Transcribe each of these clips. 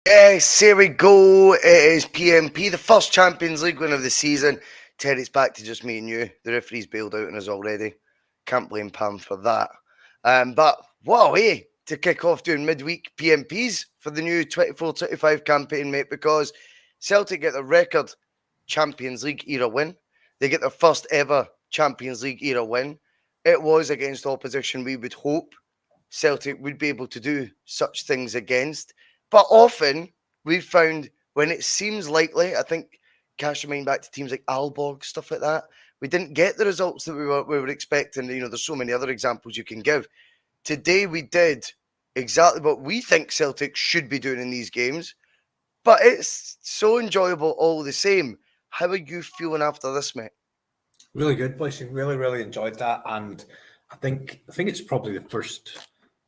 Yes, here we go. It is P.M.P, the first Champions League win of the season. Ted, it's back to just me and you. The referee's bailed out on us already. Can't blame Pam for that. But wow, hey, to kick off doing midweek PMPs for the new 24-25 campaign, mate, because Celtic get the record Champions League era win. They get their first ever Champions League era win. It was against opposition we would hope Celtic would be able to do such things against. But often we've found when it seems likely, I think cast your mind back to teams like Aalborg, stuff like that, we didn't get the results that we were expecting. There's so many other examples you can give. Today we did exactly what we think Celtic should be doing in these games, but it's so enjoyable all the same. How are you feeling after this, mate? Really good, Bhoycie. Really enjoyed that, and I think it's probably the first.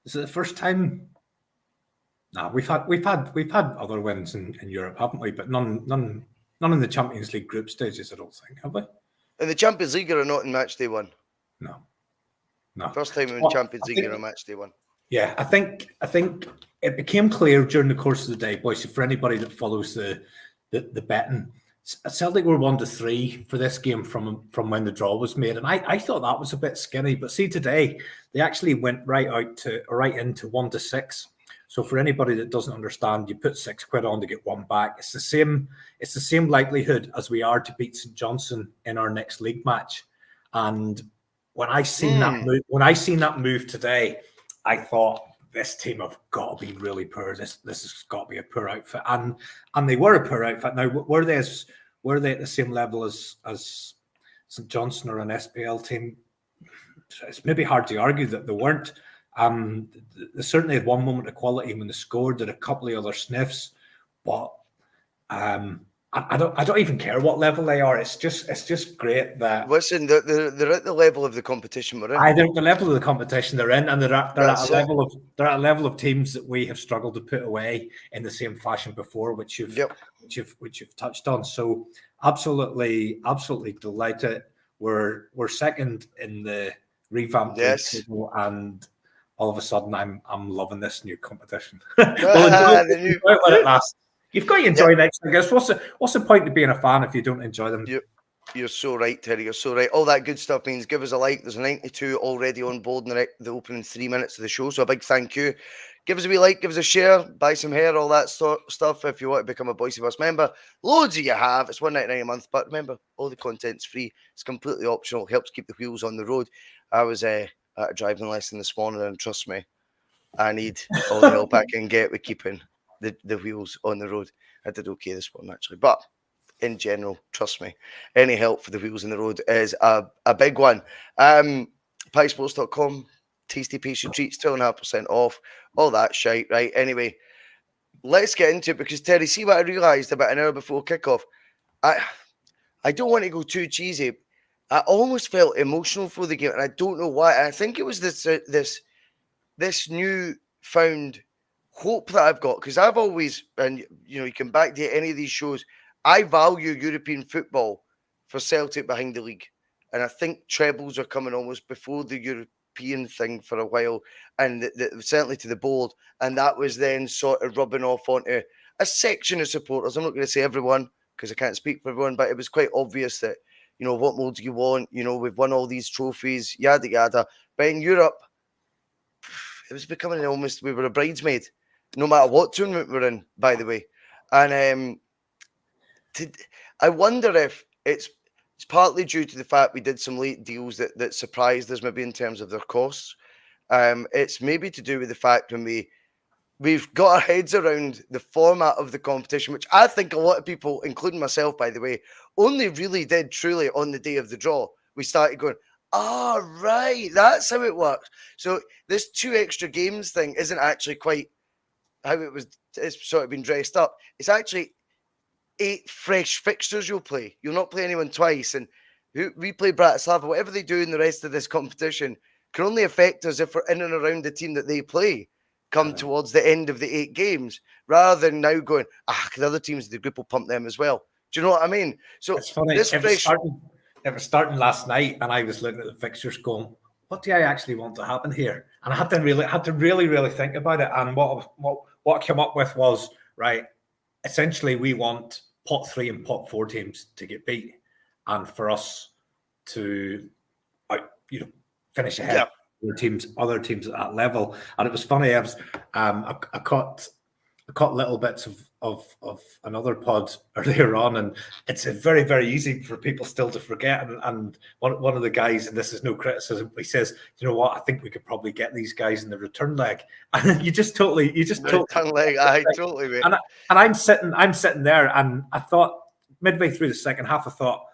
Is it the first time? Nah, we've had other wins in Europe, haven't we? But none in the Champions League group stages. I don't think, have we? In the Champions League or not in match day one? No. First time in Champions League on match day one. Yeah, I think it became clear during the course of the day, Bhoycie, for anybody that follows the betting. Celtic were 1-3 for this game from when the draw was made, and I thought that was a bit skinny. But see, today they actually went right into 1-6. So for anybody that doesn't understand, you put £6 on to get one back. It's the same likelihood as we are to beat St Johnstone in our next league match. And when I seen that move today, I thought this team have got to be really poor. This has got to be a poor outfit, and they were a poor outfit. Now, were they at the same level as St Johnstone or an SPL team? It's maybe hard to argue that they weren't. They certainly had one moment of quality when they scored. Did a couple of other sniffs, but I don't even care what level they are. It's just great that. Listen, they're at the level of the competition we're in. I think the level of the competition they're in, and they're at a level of teams that we have struggled to put away in the same fashion before, which you've touched on. So absolutely delighted. We're second in the revamped table, and all of a sudden I'm loving this new competition. Enjoy when it lasts. You've got to enjoy next, I guess. What's the point of being a fan if you don't enjoy them? You're so right, Terry. You're so right. All that good stuff means give us a like. There's a 92 already on board in the opening 3 minutes of the show. So a big thank you. Give us a wee like, give us a share, buy some hair, all that stuff. If you want to become a Bhoycie Bus member, loads of you have. It's $1.99 a month. But remember, all the content's free. It's completely optional. It helps keep the wheels on the road. I was at a driving lesson this morning, and trust me, I need all the help I can get with keeping the wheels on the road. I did okay this one, actually. But in general, trust me, any help for the wheels on the road is a big one. Piesports.com, tasty pastry treats, 2.5% off, all that shite, right? Anyway, let's get into it, because Terry, see what I realised about an hour before kickoff? I don't want to go too cheesy. I almost felt emotional for the game, and I don't know why. I think it was this new found hope that I've got, because I've always, and you can backdate any of these shows, I value European football for Celtic behind the league. And I think trebles are coming almost before the European thing for a while, and certainly to the board. And that was then sort of rubbing off onto a section of supporters. I'm not going to say everyone, because I can't speak for everyone, but it was quite obvious that, what more do you want? We've won all these trophies, yada, yada. But in Europe, it was becoming almost, we were a bridesmaid, no matter what tournament we're in, by the way. And I wonder if it's partly due to the fact we did some late deals that surprised us, maybe in terms of their costs. It's maybe to do with the fact when we've got our heads around the format of the competition, which I think a lot of people, including myself, by the way, only really did truly on the day of the draw. We started going, right, that's how it works. So this 2 extra games thing isn't actually quite how it's sort of been dressed up. It's actually 8 fresh fixtures you'll play. You'll not play anyone twice. And we play Bratislava, whatever they do in the rest of this competition can only affect us if we're in and around the team that they play come towards the end of the 8 games, rather than now going, the other teams in the group will pump them as well. Do you know what I mean? So it's funny. It was starting last night, and I was looking at the fixtures going, what do I actually want to happen here? And I had to really think about it. And what I came up with was right? Essentially, we want pot 3 and pot 4 teams to get beat, and for us to, finish ahead of other teams at that level. And it was funny. I caught little bits of another pod earlier on, and it's very, very easy for people still to forget. And one of the guys, and this is no criticism, he says, "You know what? I think we could probably get these guys in the return leg." And you just totally, return leg. I totally, mate. And I'm sitting there, and I thought midway through the second half, I thought,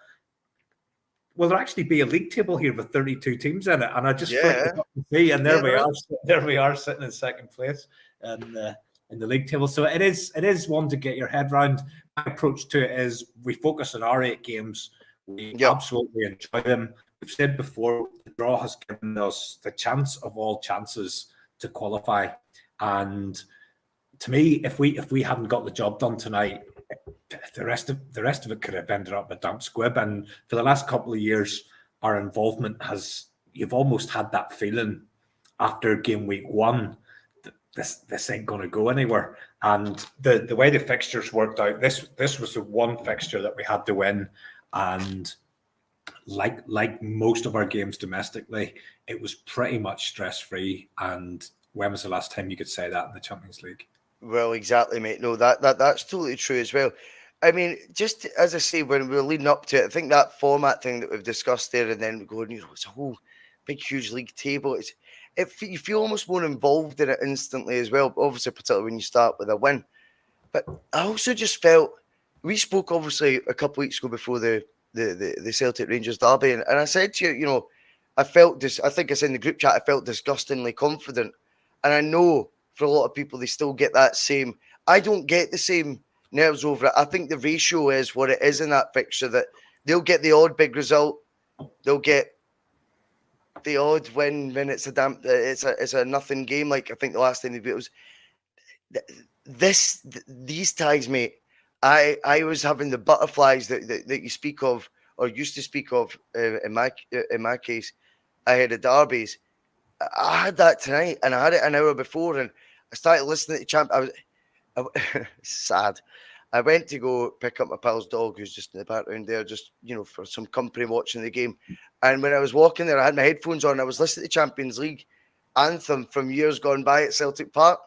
will there actually be a league table here with 32 teams in it? And I just flicked it up to see, and there we are sitting in second place in the league table. So it is one to get your head around. My approach to it is we focus on our 8 games. We absolutely enjoy them. We've said before, the draw has given us the chance of all chances to qualify. And to me, if we hadn't got the job done tonight, the rest of it could have ended up a damp squib. And for the last couple of years, our involvement you've almost had that feeling after game week 1, this ain't going to go anywhere. And the way the fixtures worked out, this was the one fixture that we had to win. And like most of our games domestically, it was pretty much stress-free. And when was the last time you could say that in the Champions League? Well, exactly, mate. No, that's totally true as well. I mean, just as I say, when we were leading up to it, I think that format thing that we've discussed there, and then going, it's a whole big, huge league table. You feel almost more involved in it instantly as well, obviously, particularly when you start with a win. But I also just felt, we spoke obviously a couple of weeks ago before the Celtic Rangers derby, and I said to you, I felt this. I think I said in the group chat, I felt disgustingly confident, and I know for a lot of people they still get that same. I don't get the same nerves over it. I think the ratio is what it is in that fixture, that they'll get the odd big result, they'll get the odd win when it's a nothing game. Like I think the last time they beat was these ties, mate. I was having the butterflies that you speak of or used to speak of in my case. I had the derbies. I had that tonight, and I had it an hour before, and I started listening to the champ. Sad. I went to go pick up my pal's dog, who's just in the background there, just for some company watching the game. And when I was walking there, I had my headphones on. I was listening to the Champions League anthem from years gone by at Celtic Park.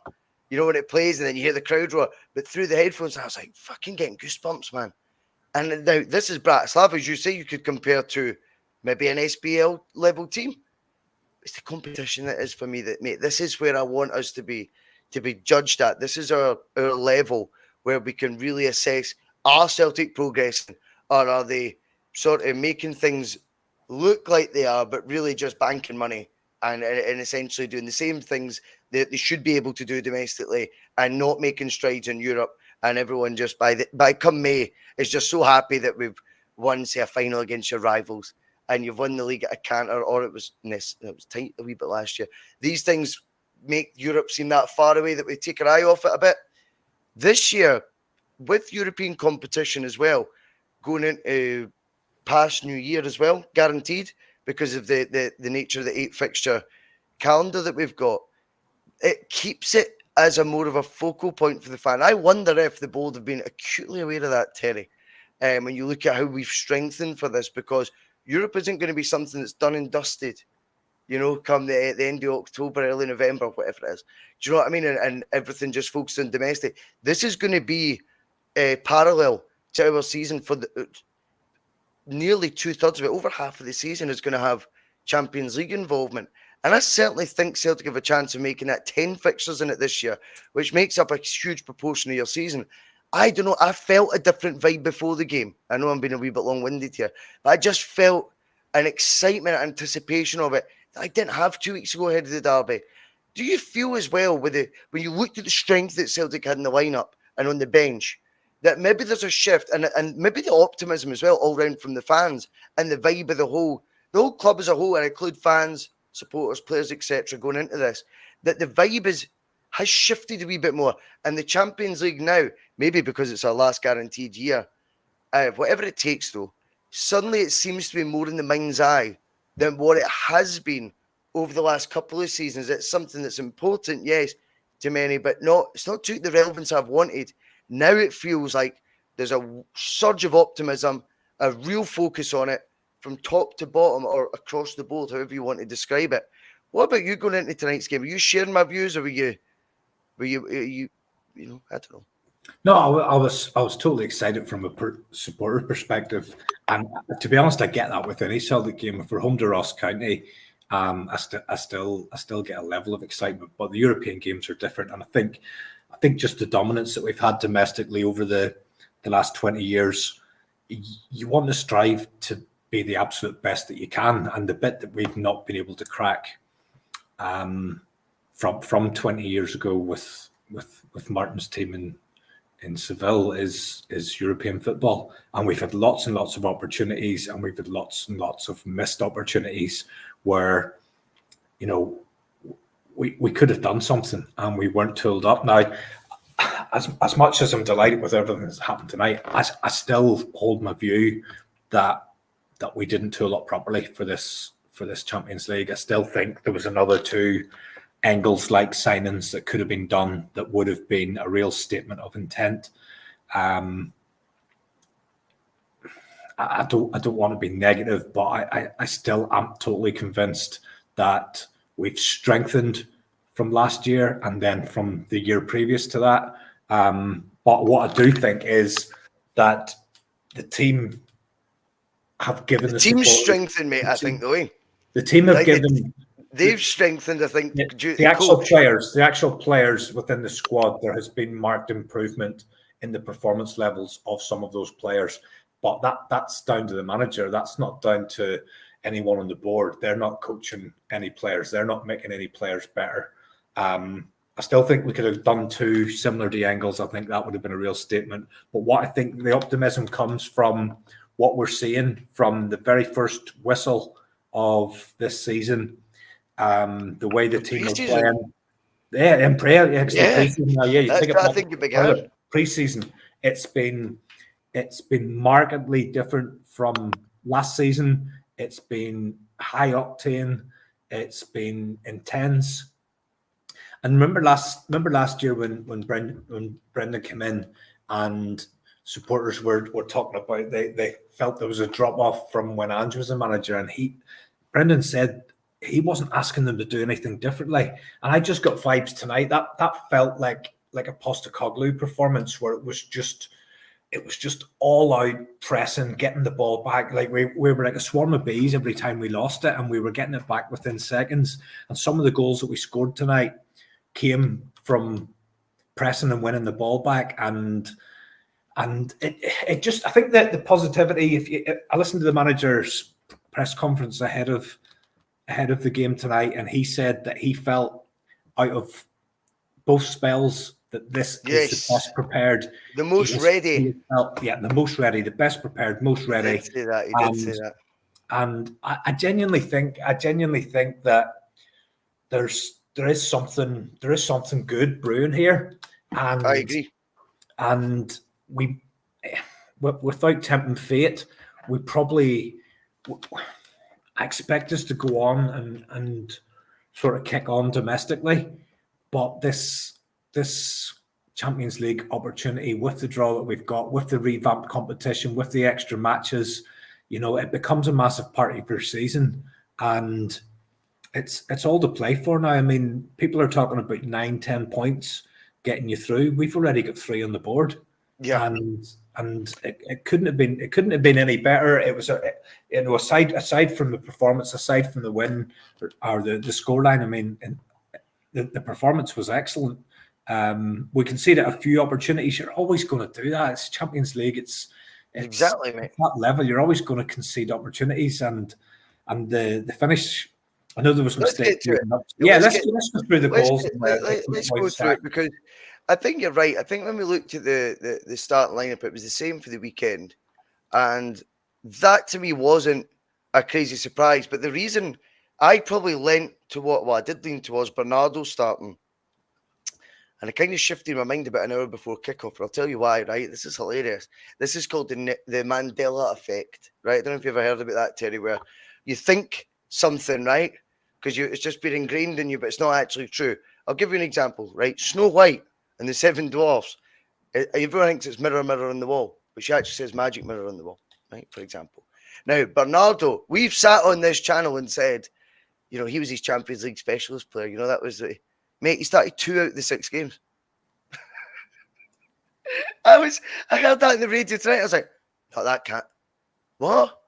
When it plays, and then you hear the crowd roar. But through the headphones, I was like, fucking getting goosebumps, man. And now this is Bratislava, as you say, you could compare to maybe an SPL level team. It's the competition that is for me that, mate, this is where I want us to be judged at. This is our level where we can really assess, are Celtic progressing, or are they sort of making things look like they are, but really just banking money and essentially doing the same things that they should be able to do domestically and not making strides in Europe. And everyone just by come May is just so happy that we've won, say, a final against your rivals, and you've won the league at a canter, or it was tight a wee bit last year. These things make Europe seem that far away that we take our eye off it a bit. This year, with European competition as well, going into past New Year as well, guaranteed, because of the nature of the 8 fixture calendar that we've got, it keeps it as a more of a focal point for the fan. I wonder if the board have been acutely aware of that, Terry, when you look at how we've strengthened for this, because Europe isn't going to be something that's done and dusted, come the end of October, early November, whatever it is. Do you know what I mean? And everything just focused on domestic. This is going to be parallel to our season for nearly 2/3 of it. Over half of the season is going to have Champions League involvement. And I certainly think Celtic have a chance of making that 10 fixtures in it this year, which makes up a huge proportion of your season. I don't know. I felt a different vibe before the game. I know I'm being a wee bit long-winded here, but I just felt an excitement, anticipation of it that I didn't have 2 weeks ago ahead of the derby. Do you feel as well when you looked at the strength that Celtic had in the lineup and on the bench, that maybe there's a shift and maybe the optimism as well all round from the fans and the vibe of the whole club as a whole, and include fans, supporters, players, etc. going into this, that the vibe has shifted a wee bit more, and the Champions League now, maybe because it's our last guaranteed year, whatever it takes though, suddenly it seems to be more in the mind's eye than what it has been over the last couple of seasons. It's something that's important, yes, to many, but it's not to the relevance I've wanted. Now it feels like there's a surge of optimism, a real focus on it from top to bottom or across the board, however you want to describe it. What about you going into tonight's game? Are you sharing my views, or were you, you know, I don't know. No, I was totally excited from a supporter perspective, and to be honest, I get that with any Celtic game. If we're home to Ross County, I still get a level of excitement. But the European games are different, and I think just the dominance that we've had domestically over the last 20 years, you want to strive to be the absolute best that you can, and the bit that we've not been able to crack from 20 years ago with Martin's team in Seville is European football, and we've had lots and lots of opportunities, and we've had lots and lots of missed opportunities where, you know, we could have done something and we weren't tooled up. Now, as much as I'm delighted with everything that's happened tonight, I still hold my view that we didn't tool up properly for this Champions League. I still think there was another 2 Engels-like signings that could have been done that would have been a real statement of intent. I don't want to be negative, but I still am totally convinced that we've strengthened from last year and then from the year previous to that. But what I do think is that the team have given the team strengthened, mate. I think, though. The team have given. They've strengthened, I think, the actual players within the squad. There has been marked improvement in the performance levels of some of those players, but that's down to the manager. That's not down to anyone on the board. They're not coaching any players. They're not making any players better. I still think we could have done 2 similar to Engels. I think that would have been a real statement. But what I think the optimism comes from what we're seeing from the very first whistle of this season. The way the team are playing, in prayer, pre-season. I think it began pre-season. It's been markedly different from last season. It's been high octane. It's been intense. And remember last year when Brendan came in and supporters were talking about they felt there was a drop off from when Ange was a manager, and Brendan said he wasn't asking them to do anything differently. And I just got vibes tonight that felt like a Postecoglou performance where it was just all out pressing, getting the ball back. Like we were like a swarm of bees every time we lost it, and we were getting it back within seconds. And some of the goals that we scored tonight came from pressing and winning the ball back. And it just, I think that the positivity, I listened to the manager's press conference ahead of the game tonight, and he said that he felt out of both spells that this is the best prepared, the most ready. The most ready, the best prepared, most ready. He did say that. And I genuinely think that there is something good brewing here. And I agree. And we, without tempting fate, we probably, I expect us to go on and sort of kick on domestically, but this Champions League opportunity, with the draw that we've got, with the revamped competition, with the extra matches, you know, it becomes a massive party per season, and it's all to play for now. I mean, people are talking about 9-10 points getting you through. We've already got 3 on the board. Yeah, and it couldn't have been any better. It was aside from the performance, aside from the win or the scoreline. I mean, the performance was excellent. We conceded a few opportunities. You're always going to do that. It's Champions League. It's exactly, mate. At that level, you're always going to concede opportunities, and the finish. I know there was mistakes. Let's go through the goals. Let's go through it, because I think you're right. I think when we looked at the starting lineup, it was the same for the weekend, and that to me wasn't a crazy surprise. But the reason I probably leant to I did lean towards Bernardo starting, and I kind of shifted my mind about an hour before kickoff. But I'll tell you why. Right, this is hilarious. This is called the Mandela effect. Right, I don't know if you've ever heard about that, Terry, where you think something, right, because it's just been ingrained in you, but it's not actually true. I'll give you an example. Right, Snow White and the 7 Dwarfs. Everyone thinks it's mirror, mirror on the wall, but she actually says magic mirror on the wall, right? For example. Now, Bernardo, we've sat on this channel and said, you know, he was his Champions League specialist player. You know, that was the mate. He started 2 out of the 6 games. I heard that in the radio tonight. I was like, not that cat. What?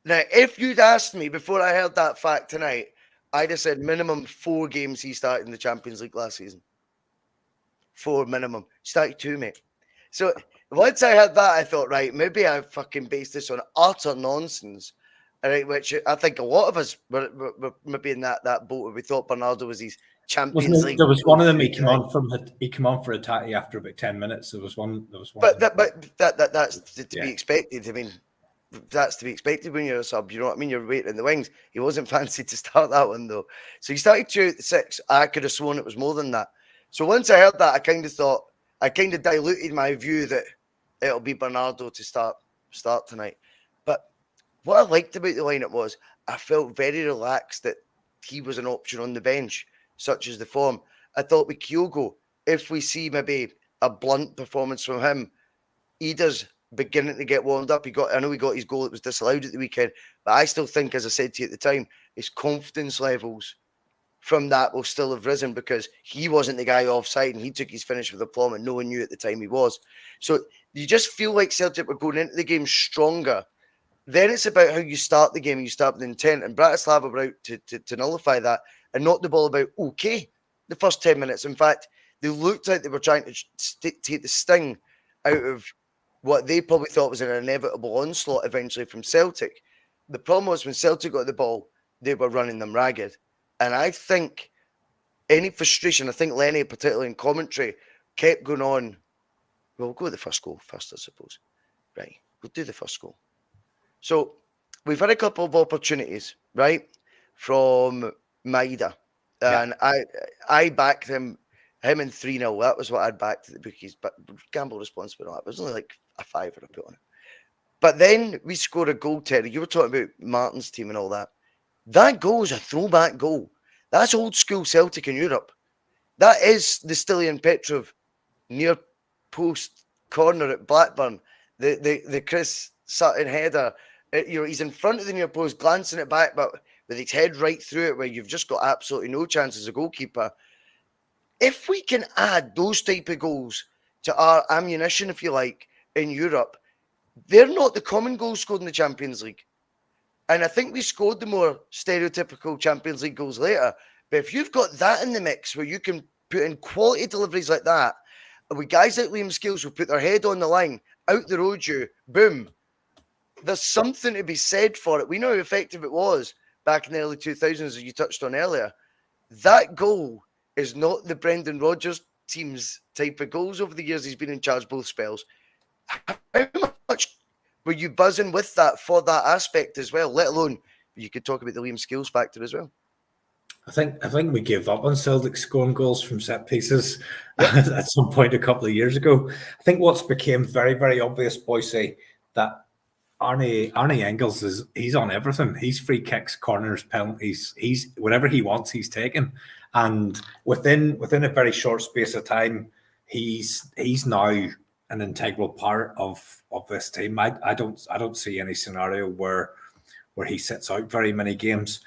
Now, if you'd asked me before I heard that fact tonight, I'd have said minimum 4 games he started in the Champions League last season. 4 minimum. Started 2, mate. So once I heard that, I thought, right, maybe I fucking based this on utter nonsense. Right, which I think a lot of us were maybe in that boat where we thought Bernardo was his Champions League. There was one of them. He came on for a tatty after about 10 minutes. There was one. But that's to be expected. I mean, that's to be expected when you're a sub. You know what I mean? You're waiting in the wings. He wasn't fancy to start that one though. So he started 2 out of the 6. I could have sworn it was more than that. So once I heard that, I kind of diluted my view that it'll be Bernardo to start tonight. But what I liked about the lineup was I felt very relaxed that he was an option on the bench, such as the form. I thought with Kyogo, if we see maybe a blunt performance from him, he does beginning to get warmed up. I know he got his goal that was disallowed at the weekend, but I still think, as I said to you at the time, his confidence levels from that will still have risen because he wasn't the guy offside and he took his finish with aplomb and no one knew at the time he was. So you just feel like Celtic were going into the game stronger. Then it's about how you start the game and you start with intent. And Bratislava were out to nullify that and knock the ball about okay the first 10 minutes. In fact, they looked like they were trying to take the sting out of what they probably thought was an inevitable onslaught eventually from Celtic. The problem was when Celtic got the ball, they were running them ragged. And I think any frustration, I think Lenny, particularly in commentary, kept going on. Well, we'll go with the first goal first, I suppose. Right, we'll do the first goal. So we've had a couple of opportunities, right, from Maida. And I backed him in 3-0. That was what I'd backed at the bookies. But gamble responsibly on that. It was only like a £5 I put on it. But then we scored a goal, Terry. You were talking about Martin's team and all that. That goal is a throwback goal. That's old school Celtic in Europe. That is the Stilian Petrov near post corner at Blackburn. The Chris Sutton header. He's in front of the near post, glancing it back, but with his head right through it, where you've just got absolutely no chance as a goalkeeper. If we can add those type of goals to our ammunition, if you like, in Europe, they're not the common goals scored in the Champions League. And I think we scored the more stereotypical Champions League goals later. But if you've got that in the mix where you can put in quality deliveries like that, and with guys like Liam Scales who put their head on the line, out the road you, boom, there's something to be said for it. We know how effective it was back in the early 2000s, as you touched on earlier. That goal is not the Brendan Rodgers team's type of goals over the years he's been in charge both spells. How much were you buzzing with that for that aspect as well, let alone you could talk about the Liam Scales factor as well? I think we gave up on Celtic scoring goals from set pieces at some point a couple of years ago. I think what's became very, very obvious, Bhoycie, that Arne Engels he's on everything. He's free kicks, corners, penalties. He's whatever he wants, he's taking. And within a very short space of time, he's now an integral part of this team. I don't see any scenario where he sits out very many games.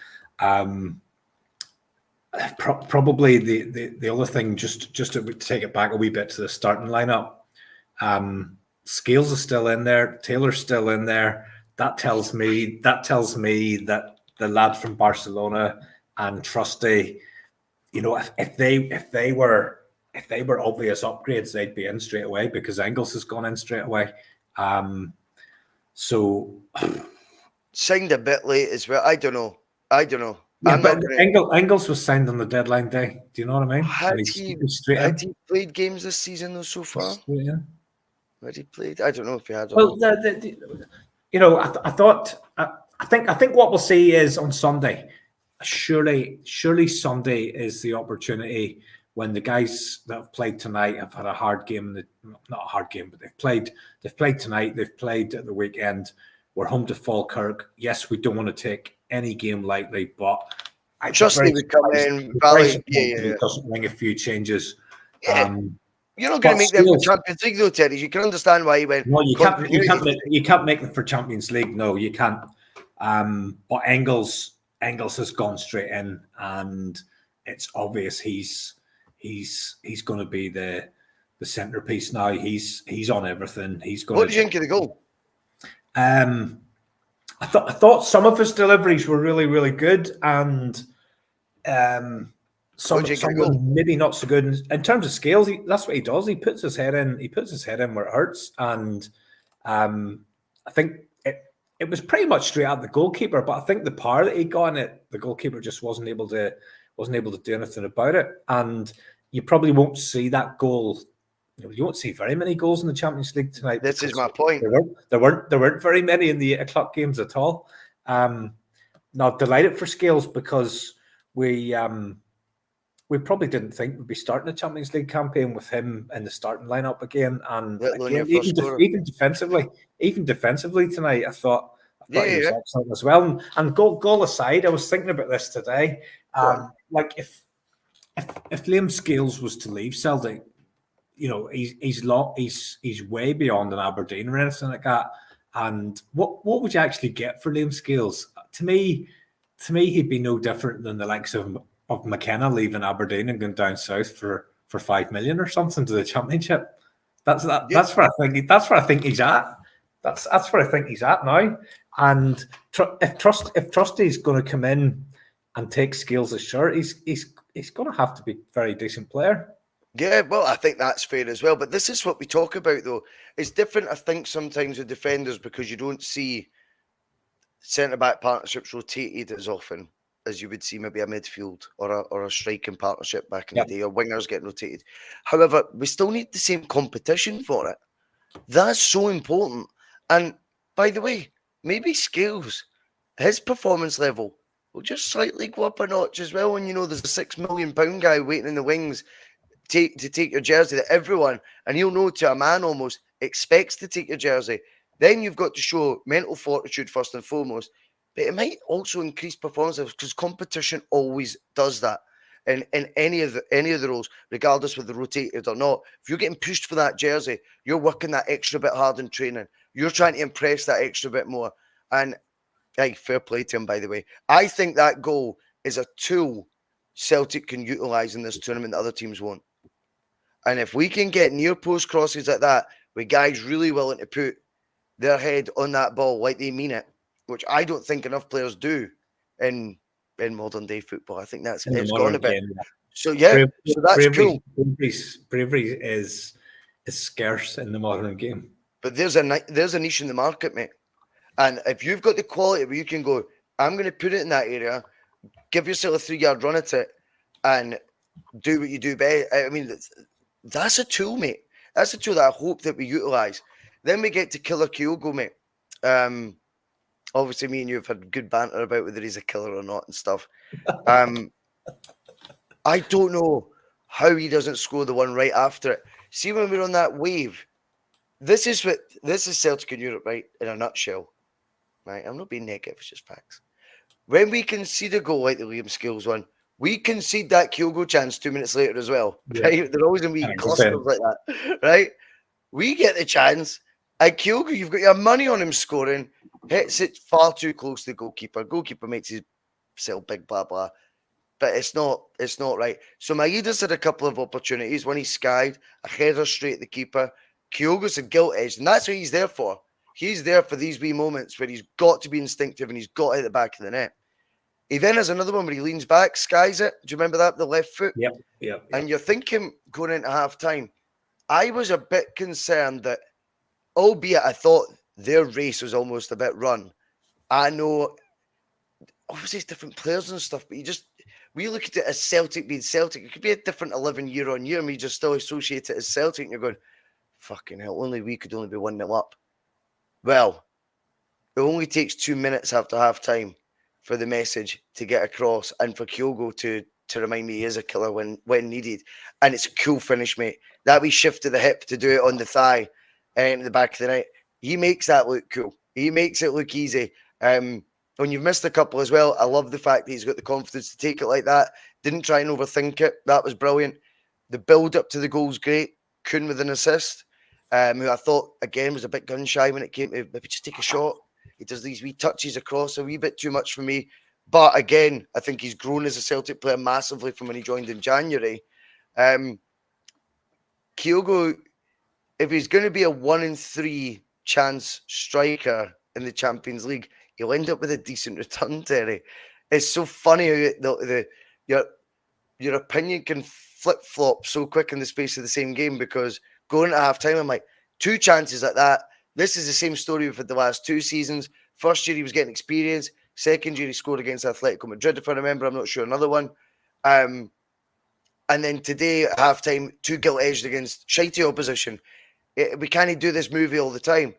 Probably the other thing, just to take it back a wee bit to the starting lineup, Scales is still in there, Taylor's still in there. That tells me that the lad from Barcelona and Trusty, if they were obvious upgrades, they'd be in straight away because Engels has gone in straight away. So signed a bit late as well. I don't know. Yeah, but Engels was signed on the deadline day. Do you know what I mean? Had he played games this season though so far? Had he played? I don't know if he had. Well, I think what we'll see is on Sunday. Surely Sunday is the opportunity when the guys that have played tonight have had a hard game. Not a hard game, but they've played tonight. They've played at the weekend. We're home to Falkirk. Yes, we don't want to take any game lightly, but I just need to come in. It doesn't bring a few changes. Yeah. You're not going But to make them for skills. Champions League, though, Terry. You can understand why he went. No, you can't. Continuity. You can't make them for Champions League. No, you can't. But Engels has gone straight in, and it's obvious he's going to be the centerpiece now. He's on everything. He's going. What do you think of the goal? I thought some of his deliveries were really, really good, and some of them maybe not so good in terms of scales. That's what he does. He puts his head in. He puts his head in where it hurts, and I think it was pretty much straight at the goalkeeper. But I think the power that he got in it, the goalkeeper just wasn't able to do anything about it. And you probably won't see that goal. You won't see very many goals in the Champions League tonight. This is my point. There weren't very many in the 8 o'clock games at all. Not delighted for Scales because we probably didn't think we'd be starting a Champions League campaign with him in the starting lineup again. And again, even defensively tonight, I thought he was excellent as well. And goal aside, I was thinking about this today. Like if Liam Scales was to leave Celtic, he's way beyond an Aberdeen or anything like that. And what would you actually get for Liam Scales? To me, he'd be no different than the likes of McKenna leaving Aberdeen and going down south for 5 million or something to the Championship. That's where I think he's at. That's where I think he's at now. And if Trusty's going to come in and take Scales' shirt, he's going to have to be a very decent player. Yeah, well, I think that's fair as well. But this is what we talk about, though. It's different, I think, sometimes with defenders because you don't see centre-back partnerships rotated as often as you would see maybe a midfield or a striking partnership back in the day, or wingers getting rotated. However, we still need the same competition for it. That's so important. And by the way, maybe Scales, his performance level will just slightly go up a notch as well when there's a £6 million guy waiting in the wings to take your jersey that everyone, and he'll know to a man almost, expects to take your jersey. Then you've got to show mental fortitude first and foremost, but it might also increase performance because competition always does that in any of the roles, regardless whether rotated or not. If you're getting pushed for that jersey, you're working that extra bit hard in training. You're trying to impress that extra bit more. And hey, fair play to him, by the way. I think that goal is a tool Celtic can utilise in this tournament that other teams won't. And if we can get near post crosses like that, with guys really willing to put their head on that ball like they mean it, which I don't think enough players do in modern day football. I think it's gone a bit. So yeah, so that's cool. Bravery is scarce in the modern game. But there's a niche in the market, mate. And if you've got the quality where you can go, I'm going to put it in that area, give yourself a 3-yard run at it, and do what you do best. I mean, that's a tool, mate. That's a tool that I hope that we utilise. Then we get to Killer Kyogo, mate. Obviously, me and you have had good banter about whether he's a killer or not and stuff. I don't know how he doesn't score the one right after it. See, when we're on that wave, this is Celtic in Europe, right? In a nutshell, right? I'm not being negative; it's just facts. When we concede a goal like the Liam Scales one, we concede that Kyogo chance 2 minutes later as well, right? They're always going to be clusters like that, right? We get the chance, and Kyogo, you've got your money on him scoring, hits it far too close to the goalkeeper. Goalkeeper makes himself big, blah, blah. But it's not right. So Maeda's had a couple of opportunities. One he skied, a header straight at the keeper. Kyogo's a gilt edge, and that's what he's there for. He's there for these wee moments where he's got to be instinctive and he's got it at the back of the net. He then has another one where he leans back, skies it. Do you remember that? The left foot? Yep. And you're thinking going into half time, I was a bit concerned that, albeit I thought their race was almost a bit run. I know, obviously it's different players and stuff, but we look at it as Celtic being Celtic. It could be a different 11 year on year, and we just still associate it as Celtic. And you're going, fucking hell, we could only be 1-0 up. Well, it only takes 2 minutes after half time for the message to get across and for Kyogo to remind me he is a killer when needed. And it's a cool finish, mate. That wee shift to the hip to do it on the thigh and the back of the net. He makes that look cool. He makes it look easy. When you've missed a couple as well, I love the fact that he's got the confidence to take it like that. Didn't try and overthink it. That was brilliant. The build up to the goal's great. Kuhn with an assist, who I thought, again, was a bit gun-shy when it came to maybe just take a shot. He does these wee touches across, a wee bit too much for me. But again, I think he's grown as a Celtic player massively from when he joined in January. Kyogo, if he's going to be a 1 in 3 chance striker in the Champions League, he'll end up with a decent return, Terry. It's so funny how your opinion can flip-flop so quick in the space of the same game, because going to half-time, I'm like, 2 chances like that. This is the same story we've had the last 2 seasons. First year, he was getting experience. Second year, he scored against Atletico Madrid, if I remember. I'm not sure, another one. And then today, at half-time, 2 gilt-edged against shitey opposition. We can't do this movie all the time.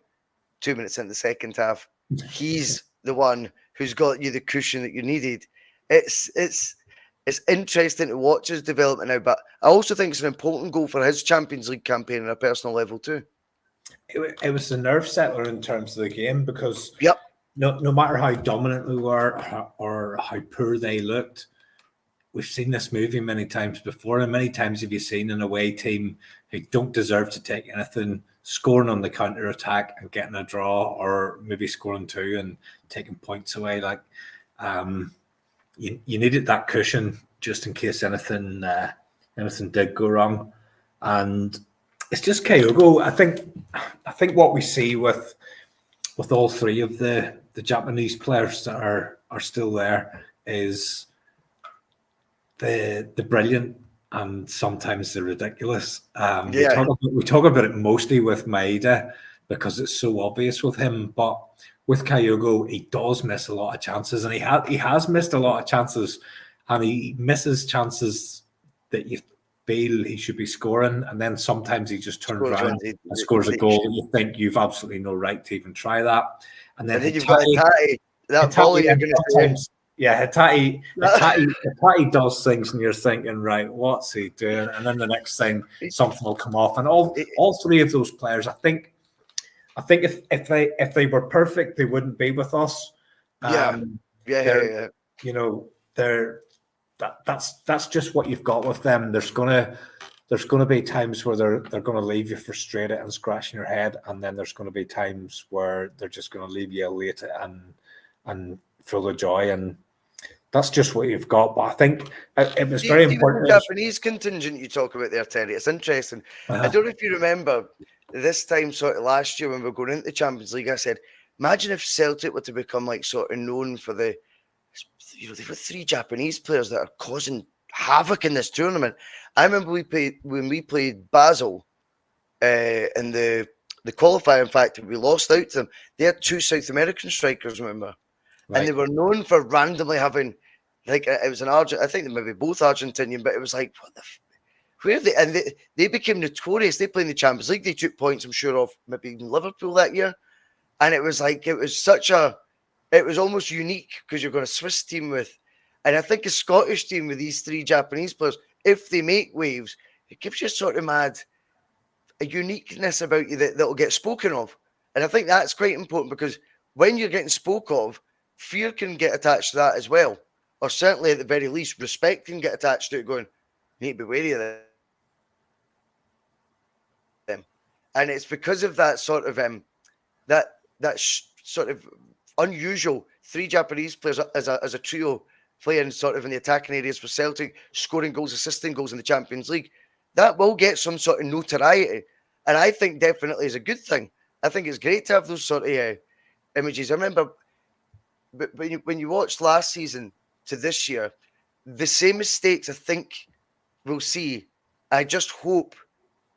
2 minutes in the second half, he's the one who's got you the cushion that you needed. It's interesting to watch his development now, but I also think it's an important goal for his Champions League campaign on a personal level too. It was the nerve settler in terms of the game, because Yep. no matter how dominant we were or how poor they looked, we've seen this movie many times before, and many times have you seen an away team who don't deserve to take anything, scoring on the counter attack and getting a draw, or maybe scoring 2 and taking points away. Like, you needed that cushion just in case anything did go wrong. And it's just Kyogo. I think what we see with all 3 of the Japanese players that are still there is the brilliant and sometimes the ridiculous. We talk about it mostly with Maeda because it's so obvious with him, but with Kyogo, he does miss a lot of chances, and he has missed a lot of chances, and he misses chances that you feel he should be scoring, and then sometimes he just turns around and scores a goal. You think you've absolutely no right to even try that, and then you've got Hatate, that volley you're going to say. Yeah, Hatate does things, and you're thinking, right, what's he doing? And then the next thing, something will come off. And all 3 of those players, I think if they were perfect, they wouldn't be with us. Yeah. You know, that's just what you've got with them. There's gonna be times where they're gonna leave you frustrated and scratching your head, and then there's gonna be times where they're just gonna leave you elated and full of joy, and that's just what you've got. But I think it was very important. The Japanese contingent you talk about there, Terry, it's interesting. I don't know if you remember this time sort of last year when we were going into the Champions League, I said, imagine if Celtic were to become like sort of known for they've got 3 Japanese players that are causing havoc in this tournament. I remember when we played Basel in the qualifier, in fact, we lost out to them. They had 2 South American strikers, remember? Right. And they were known for randomly having, like, it was an Argentine, I think they may be both Argentinian, but it was like, what the where are they? And they became notorious. They played in the Champions League. They took points, I'm sure, of maybe even Liverpool that year. And it was like, it was almost unique because you're going a Swiss team with, and I think a Scottish team with these 3 Japanese players, if they make waves, it gives you sort of a uniqueness about you that will get spoken of. And I think that's quite important, because when you're getting spoke of, fear can get attached to that as well. Or certainly at the very least, respect can get attached to it, going, you need to be wary of them. And it's because of that sort of sort of unusual 3 Japanese players as a trio playing sort of in the attacking areas for Celtic, scoring goals, assisting goals in the Champions League. That will get some sort of notoriety, and I think definitely is a good thing. I think it's great to have those sort of images. I remember when you watched last season to this year, the same mistakes I think we'll see. I just hope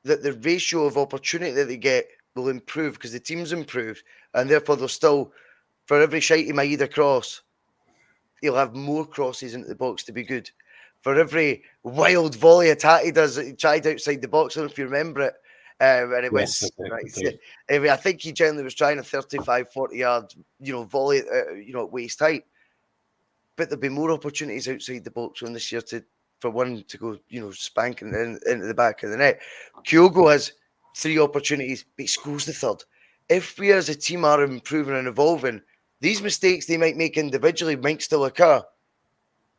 that the ratio of opportunity that they get will improve, because the team's improved, and therefore they'll still, for every shite he might either cross, he'll have more crosses into the box to be good. For every wild volley attack he does, he tried outside the box. I don't know if you remember it. And it went right. I think he generally was trying a 35, 40-yard, volley, at waist height. But there'll be more opportunities outside the box on this year for one to go, spanking into the back of the net. Kyogo has 3 opportunities, but he scores the 3rd. If we as a team are improving and evolving, these mistakes they might make individually might still occur,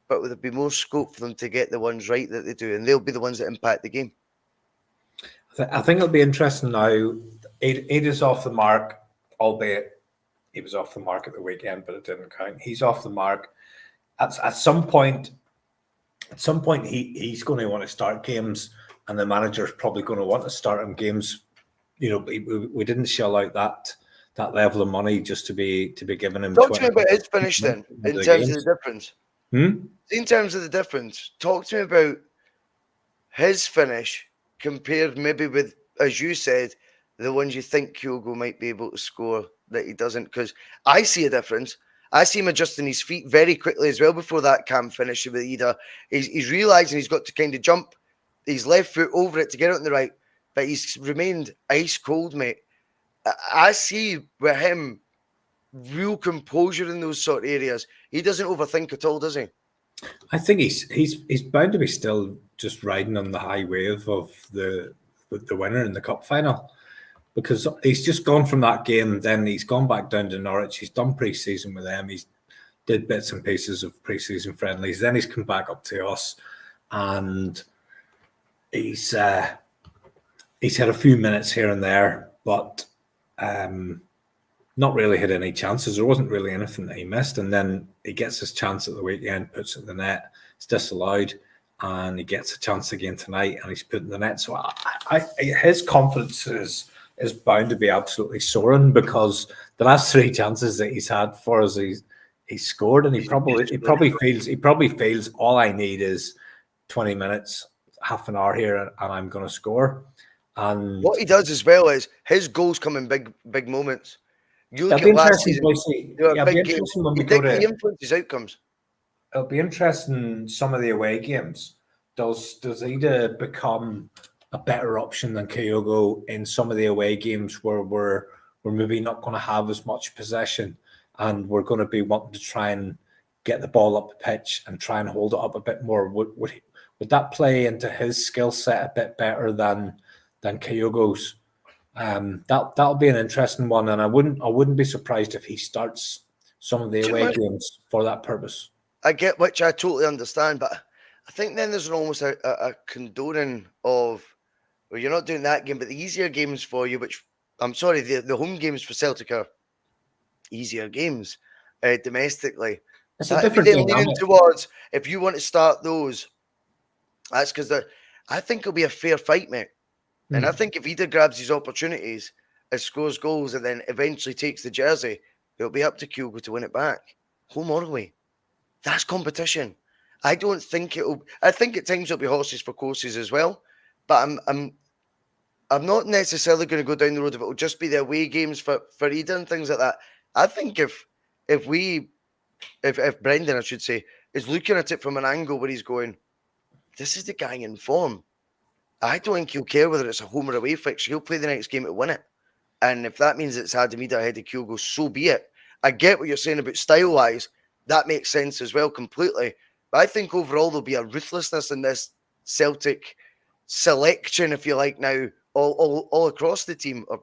but there'll be more scope for them to get the ones right that they do, and they'll be the ones that impact the game. I think it'll be interesting now. It is off the mark, albeit he was off the mark at the weekend, but it didn't count. He's off the mark. At some point, he's going to want to start games, and the manager's probably going to want to start him games. We didn't shell out that level of money just to be giving him. Talk to me about his finish then, in terms of the difference. In terms of the difference, talk to me about his finish compared maybe with, as you said, the ones you think Kyogo might be able to score that he doesn't. Because I see a difference. I see him adjusting his feet very quickly as well before that cam finish with Ida. He's realising he's got to kind of jump his left foot over it to get it on the right, but he's remained ice cold, mate. I see with him real composure in those sort of areas. He doesn't overthink at all, does he? I think he's bound to be still just riding on the high wave of the winner in the cup final, because he's just gone from that game. Then he's gone back down to Norwich. He's done pre-season with them. He's did bits and pieces of pre-season friendlies. Then he's come back up to us, and he's had a few minutes here and there, but not really had any chances. There wasn't really anything that he missed. And then he gets his chance at the weekend, puts it in the net. It's disallowed, and he gets a chance again tonight, and he's put in the net. So his confidence is bound to be absolutely soaring, because the last three chances that he's had for us, he's scored, and he probably feels all I need is 20 minutes, half an hour here, and I'm going to score. And what he does as well is his goals come in big moments. You look at last season, big games. He influences outcomes. It'll be interesting. Some of the away games. Does Ida become a better option than Kyogo in some of the away games where we're maybe not going to have as much possession, and we're going to be wanting to try and get the ball up the pitch and try and hold it up a bit more? Would that play into his skill set a bit better than Kyogo's? That'll be an interesting one, and I wouldn't be surprised if he starts some of the away games for that purpose. I get, which I totally understand, but I think then there's almost a condoning of, well, you're not doing that game, but the easier games for you, which I'm sorry, the home games for Celtic are easier games domestically. It's a different game. Leaning towards, if you want to start those, that's because I think it'll be a fair fight, mate. And I think if Ida grabs his opportunities and scores goals and then eventually takes the jersey, it'll be up to Kyogo to win it back. Home or away. That's competition. I don't think it'll... I think at times it'll be horses for courses as well. But I'm not necessarily going to go down the road of it'll just be the away games for Ida and things like that. I think if Brendan, I should say, is looking at it from an angle where he's going, this is the guy in form. I don't think he'll care whether it's a home or away fixture. He'll play the next game to win it. And if that means it's Adam Ida ahead of Kyogo, so be it. I get what you're saying about style-wise. That makes sense as well completely. But I think overall there'll be a ruthlessness in this Celtic selection, if you like, now, all across the team, or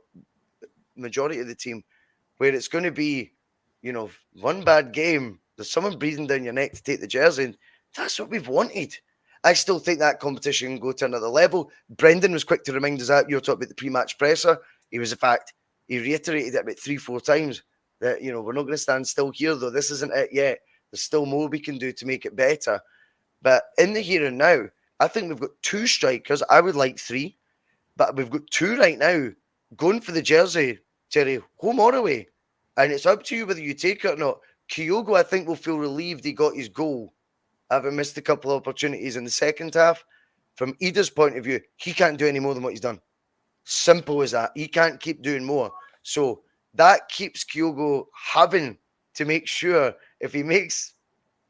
majority of the team, where it's going to be, one bad game, there's someone breathing down your neck to take the jersey, and that's what we've wanted. I still think that competition can go to another level. Brendan was quick to remind us that. You were talking about the pre-match presser. He reiterated it about 3-4 times that, we're not going to stand still here, though. This isn't it yet. There's still more we can do to make it better. But in the here and now, I think we've got 2 strikers. I would like 3, but we've got 2 right now going for the jersey, Terry, home or away. And it's up to you whether you take it or not. Kyogo, I think, will feel relieved he got his goal, having missed a couple of opportunities in the second half. From Ida's point of view, he can't do any more than what he's done. Simple as that. He can't keep doing more. So that keeps Kyogo having to make sure if he makes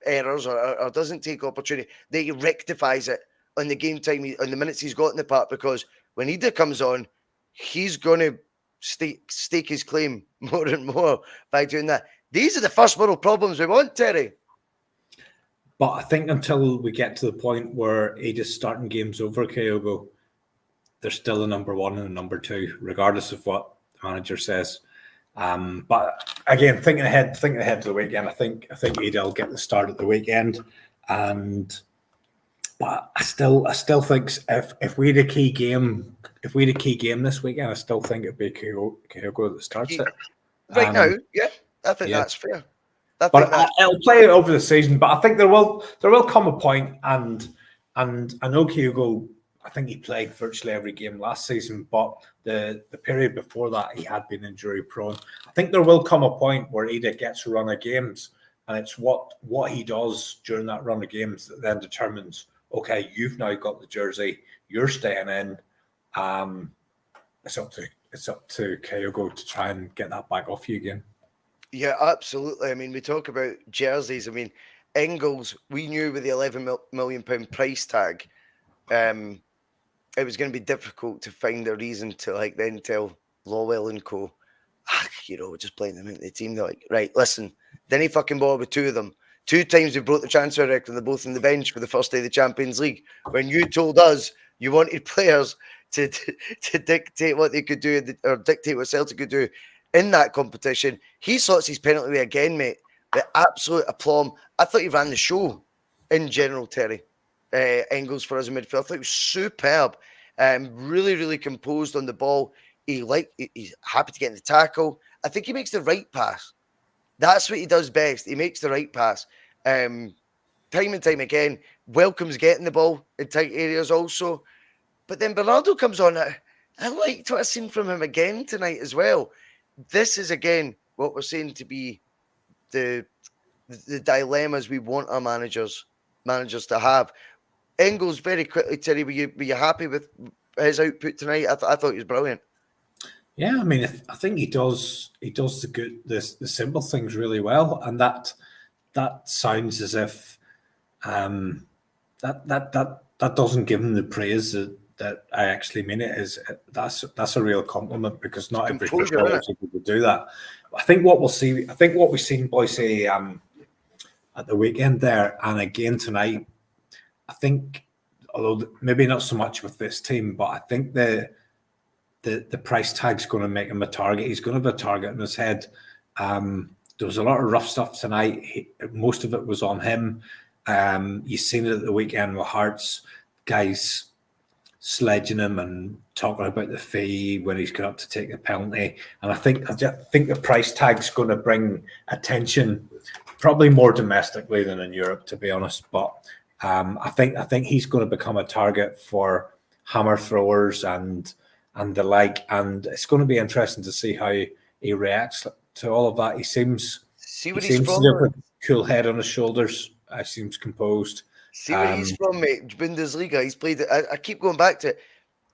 errors or doesn't take opportunity, that he rectifies it on the game time, on the minutes he's got in the park, because when Ida comes on, he's going to stake his claim more and more by doing that. These are the first world problems we want, Terry. But I think until we get to the point where Ida's starting games over Kyogo, there's still a number 1 and a number 2, regardless of what the manager says. But again, thinking ahead to the weekend, I think Ida will get the start at the weekend. But I still think if we had a key game, if we had a key game this weekend, I still think it'd be Kyogo that starts it. Right now, yeah, I think yeah. that's fair. I think But it'll play it over the season. But I think there will come a point, and I know Kyogo, I think he played virtually every game last season, but the period before that he had been injury prone. I think there will come a point where Ida gets a run of games, and it's what he does during that run of games that then determines, okay, you've now got the jersey, you're staying in. It's up to Kyogo to try and get that back off you again. Yeah, absolutely. I mean, we talk about jerseys. I mean, Engels, we knew with the £11 million price tag, it was going to be difficult to find a reason to then tell Lowell and co, just playing them into the team. They're like, right, listen, didn't fucking bother with two of them. 2 times we broke the transfer record, and they're both on the bench for the first day of the Champions League. When you told us you wanted players to dictate what they could do or dictate what Celtic could do in that competition, he sorts his penalty away again, mate. The absolute aplomb. I thought he ran the show in general, Terry. Engels for us in midfield. I thought he was superb. Really, really composed on the ball. He's happy to get in the tackle. I think he makes the right pass. That's what he does best. He makes the right pass. Time and time again, welcomes getting the ball in tight areas also. But then Bernardo comes on. I liked what I've seen from him again tonight as well. This is, again, what we're saying to be the dilemmas we want our managers to have. Engels, very quickly, Terry, were you happy with his output tonight? I thought he was brilliant. Yeah, I mean, I think he does the simple things really well, and that sounds as if that doesn't give him the praise that I actually mean it is. That's a real compliment, because not every footballer is able to do that. I think what we've seen Bhoycie at the weekend there, and again tonight, I think, although maybe not so much with this team, but I think the price tag's going to make him a target. He's going to have a target in his head. There was a lot of rough stuff tonight. Most of it was on him. You've seen it at the weekend with Hearts, guys sledging him and talking about the fee when he's going up to take a penalty. And I think the price tag's going to bring attention, probably more domestically than in Europe, to be honest. But I think he's going to become a target for hammer throwers and the like. And it's going to be interesting to see how he reacts to all of that. He seems to have a cool head on his shoulders. He seems composed. See where he's from, mate. Bundesliga. He's played it. I keep going back to it.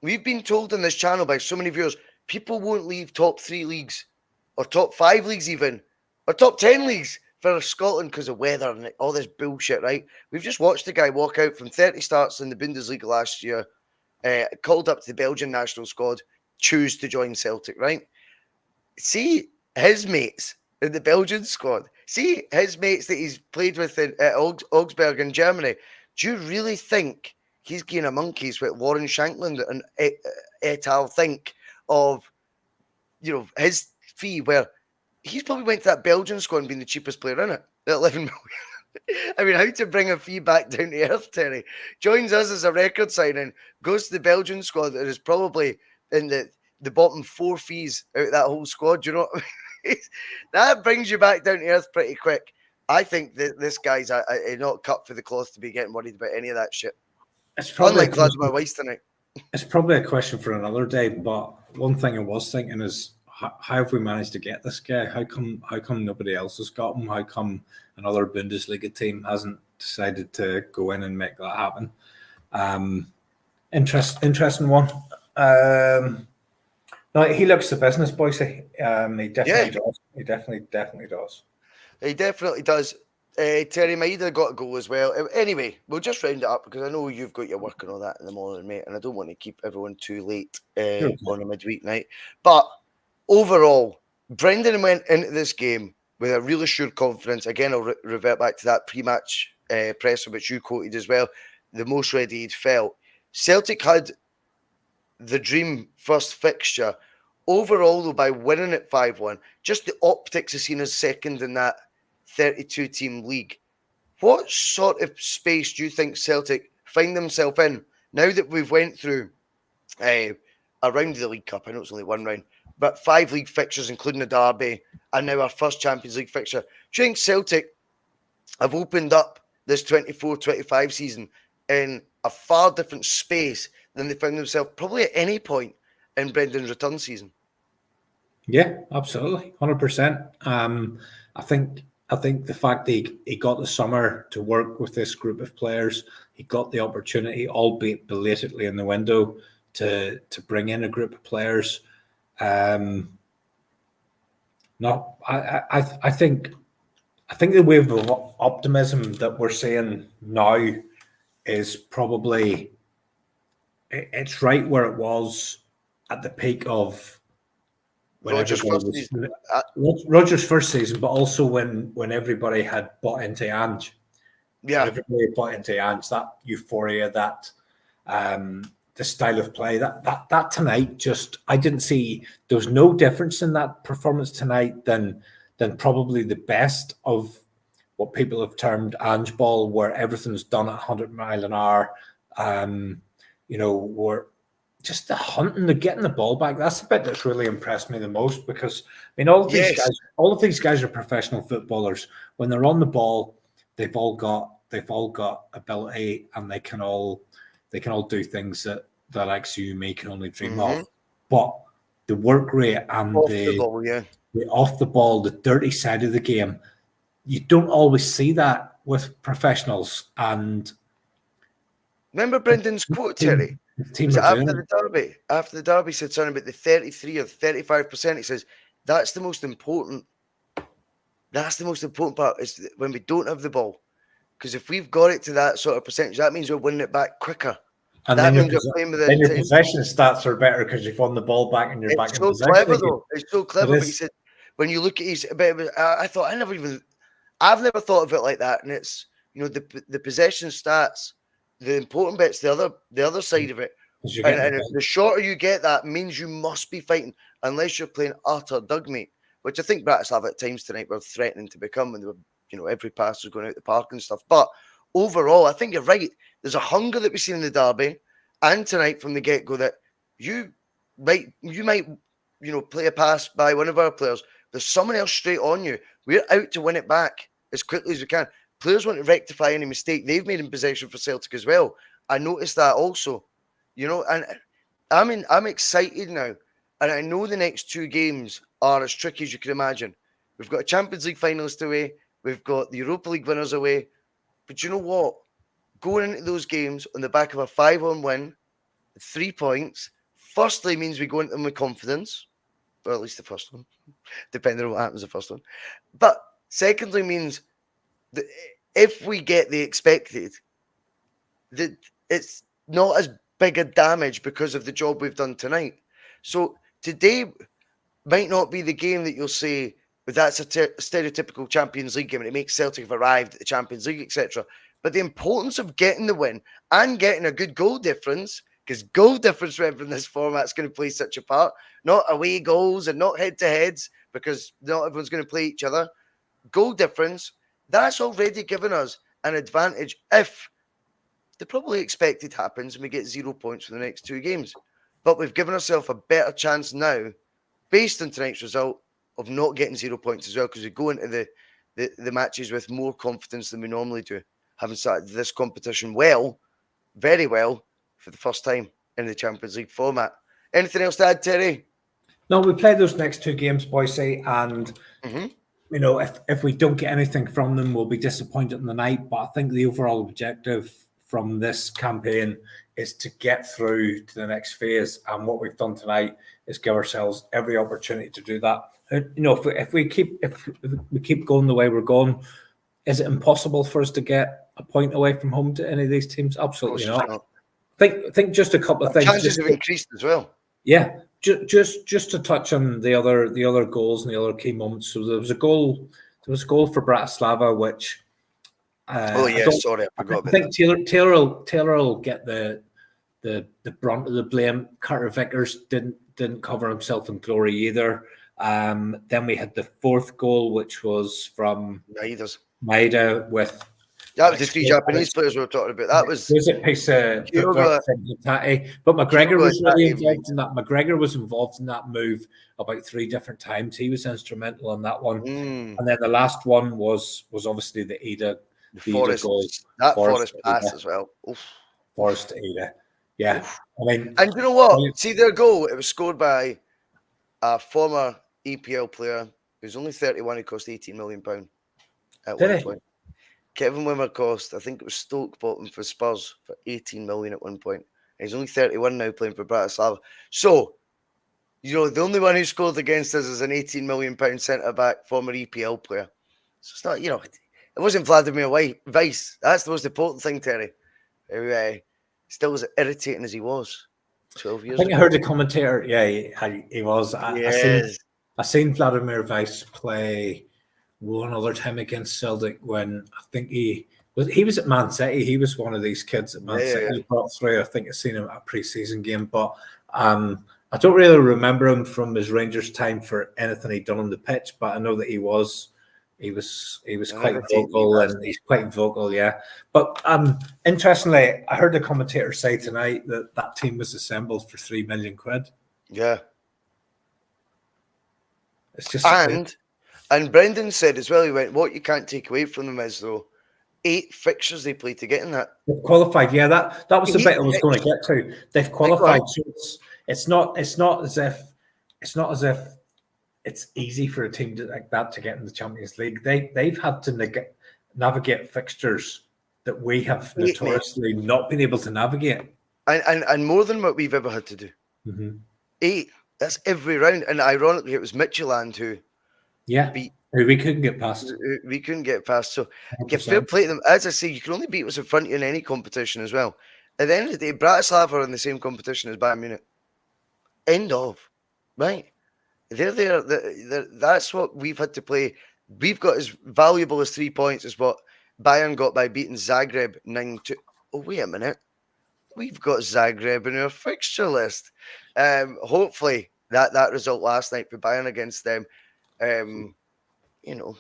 We've been told on this channel by so many viewers, people won't leave top 3 leagues or top 5 leagues even, or top 10 leagues for Scotland because of weather and all this bullshit, right? We've just watched the guy walk out from 30 starts in the Bundesliga last year, called up to the Belgian national squad, choose to join Celtic, right? See his mates in the Belgian squad. See his mates that he's played with at Augsburg in Germany. Do you really think he's getting a monkeys with Warren Shankland and et al. Think of, his fee, where he's probably went to that Belgian squad and been the cheapest player in it at 11 million. I mean, how to bring a fee back down to earth, Terry? Joins us as a record signing, goes to the Belgian squad that is probably in the bottom 4 fees out of that whole squad. Do you know what I mean? That brings you back down to earth pretty quick. I think that this guy's not cut for the cloth to be getting worried about any of that shit. It's probably unlike my waist tonight. It's probably a question for another day. But one thing I was thinking is, how have we managed to get this guy? How come nobody else has got him? How come another Bundesliga team hasn't decided to go in and make that happen? Interesting one. No, he looks the business, Bhoycie. He definitely does. He definitely does. He definitely does. Terry Maida got a goal as well. Anyway, we'll just round it up because I know you've got your work and all that in the morning, mate, and I don't want to keep everyone too late on a midweek night. But overall, Brendan went into this game with a real assured confidence. Again, I'll revert back to that pre-match presser which you quoted as well. The most ready he'd felt. Celtic had the dream first fixture. Overall, though, by winning it 5-1, just the optics of seeing us second in that 32-team league. What sort of space do you think Celtic find themselves in now that we've went through a around the League Cup. I know it's only one round, but 5 league fixtures, including the derby, and now our first Champions League fixture. Do you think Celtic have opened up this 24-25 season in a far different space than they found themselves probably at any point in Brendan's return season? Yeah, absolutely, 100%. I think the fact that he got the summer to work with this group of players, he got the opportunity, albeit belatedly in the window, to bring in a group of players. No, I think the wave of optimism that we're seeing now is probably it's right where it was at the peak of when Rodgers' everybody first was season. Rodgers' first season, but also when everybody had bought into Ange. Yeah. When everybody bought into Ange, that euphoria, that the style of play, that tonight, just I didn't see there was no difference in that performance tonight than probably the best of what people have termed Ange ball, where everything's done at 100 mile an hour. We're just the hunting, the getting the ball back. That's the bit that's really impressed me the most, because I mean, all of these guys are professional footballers. When they're on the ball, they've all got ability, and they can all do things that like you me can only dream of. But the work rate and the off the ball, the dirty side of the game, you don't always see that with professionals. And remember Brendan's quote, Terry? Was it after the derby? After the derby, he said something about the 33 or 35%. He says that's the most important. That's the most important part, is when we don't have the ball. Because if we've got it to that sort of percentage, that means we're winning it back quicker. And that then means we're playing with your possession stats are better because you've won the ball back and you're back in possession. It's so clever, though. It's so clever. But he said, when you look at his, I thought, I've never thought of it like that. And it's, the possession stats, the important bits, the other side of it. And the shorter you get, that means you must be fighting, unless you're playing utter dugmeat, which I think Bratislava at times tonight were threatening to become when they were, every pass was going out the park and stuff. But overall, I think you're right. There's a hunger that we've seen in the derby and tonight from the get-go that you might, play a pass by one of our players. There's someone else straight on you. We're out to win it back as quickly as we can. Players want to rectify any mistake they've made in possession for Celtic as well. I noticed that also, and I'm excited now. And I know the next 2 games are as tricky as you can imagine. We've got a Champions League finalist away. We've got the Europa League winners away. But you know what? Going into those games on the back of a 5-1 win, 3 points, firstly means we go into them with confidence, or at least the first one, depending on what happens the first one. But secondly means that if we get the expected, that it's not as big a damage because of the job we've done tonight. So today might not be the game that you'll say, but that's a stereotypical Champions League game and it makes Celtic have arrived at the Champions League, etc. But the importance of getting the win and getting a good goal difference, because goal difference, remember, in this format is going to play such a part, not away goals and not head-to-heads, because not everyone's going to play each other. Goal difference, that's already given us an advantage if the probably expected happens and we get 0 points for the next 2 games. But we've given ourselves a better chance now, based on tonight's result, of not getting 0 points as well, because we go into the matches with more confidence than we normally do, having started this competition very well, for the first time in the Champions League format. Anything else to add, Terry? No, we play those next 2 games, Bhoycie, and if we don't get anything from them, we'll be disappointed in the night. But I think the overall objective from this campaign is to get through to the next phase, and what we've done tonight is give ourselves every opportunity to do that. If we keep going the way we're going, is it impossible for us to get a point away from home to any of these teams? Absolutely not. Think just a couple of things. Chances have increased as well. Yeah, just to touch on the other goals and the other key moments. So there was a goal for Bratislava, which I forgot about that. I think Taylor will get the brunt of the blame. Carter Vickers didn't cover himself in glory either. Then we had the 4th goal, which was from Maeda with That was the three Japanese players we were talking about. That was a piece of Kyogo, footwork. But McGregor Kyogo was really Hatate, involved in that. McGregor was involved in that move about 3 different times. He was instrumental on that one. And then the last one was obviously the Ida Forest, goal. that Forest pass as well. Oof. Forest to Ida. Yeah. Oof. I mean, and you know what? See their goal, it was scored by a former EPL player who's only 31 who cost £18 million at one point. Kevin Wimmer cost, I think it was Stoke bought him for Spurs for 18 million at one point. And he's only 31 now playing for Bratislava. So, the only one who scored against us is an 18 million pound centre back, former EPL player. So it's not, it wasn't Vladimir Weiss. That's the most important thing, Terry. Who still as irritating as he was 12 years ago. I think I heard the commentator. Yeah, he was. Yes. I seen Vladimir Weiss play one other time against Celtic when I think he was at Man City. He was one of these kids at Man City who brought through. I think I've seen him at a pre-season game, but I don't really remember him from his Rangers time for anything he'd done on the pitch. But I know that he was quite vocal, and he's quite vocal, yeah. But interestingly, I heard the commentator say tonight that team was assembled for £3 million. Yeah. It's just and Brendan said as well, he went, what you can't take away from them is, though, 8 fixtures they played to get in that. They've qualified, yeah. That was the bit I was going to get to. They've qualified. So it's not as if it's easy for a team like that to get in the Champions League. They've had to navigate fixtures that we have notoriously not been able to navigate. And more than what we've ever had to do. Mm-hmm. 8. That's every round. And ironically, it was Midfield who we couldn't get past. We couldn't get past. So, 100%. get fair play to them. As I say, you can only beat what's in front of you in any competition as well. At the end of the day, Bratislava are in the same competition as Bayern Munich. End of. Right? They're there. That's what we've had to play. We've got as valuable as 3 points as what Bayern got by beating Zagreb 9-2. Oh, wait a minute. We've got Zagreb in our fixture list. Hopefully, that result last night for Bayern against them,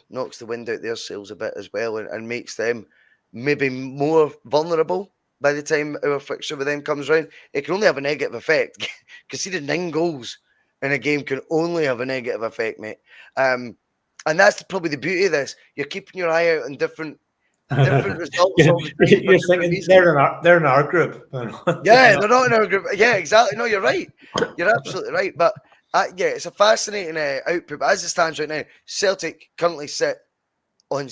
knocks the wind out their sails a bit as well and makes them maybe more vulnerable by the time our fixture with them comes round. It can only have a negative effect. Conceding 9 goals in a game can only have a negative effect, mate. And that's probably the beauty of this. You're keeping your eye out on different results. You're thinking they're in our group. Yeah, they're not in our group. Yeah, exactly. No, you're right. You're absolutely right. But it's a fascinating output. But as it stands right now, Celtic currently sit on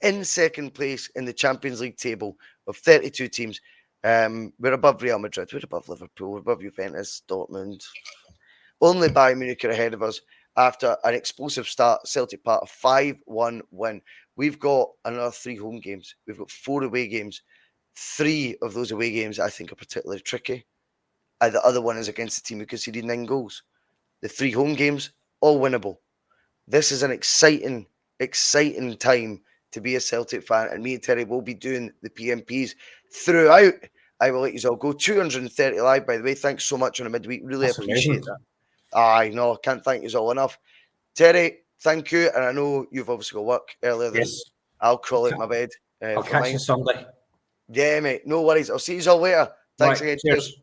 in second place in the Champions League table of 32 teams. We're above Real Madrid. We're above Liverpool. We're above Juventus, Dortmund. Only Bayern Munich are ahead of us after an explosive start. Celtic part of 5-1 win. We've got another 3 home games. We've got 4 away games. 3 of those away games I think are particularly tricky. The other one is against the team who conceded 9 goals. The 3 home games, all winnable. This is an exciting time to be a Celtic fan, and me and Terry will be doing the P.M.Ps throughout. I will let you all go. 230 live, by the way. Thanks so much on a midweek. Really appreciate that. I know, can't thank you all enough. Terry, thank you. And I know you've obviously got work earlier. I'll crawl out my bed. I'll catch you Sunday. Yeah, mate. No worries. I'll see you all later. Thanks again. Cheers.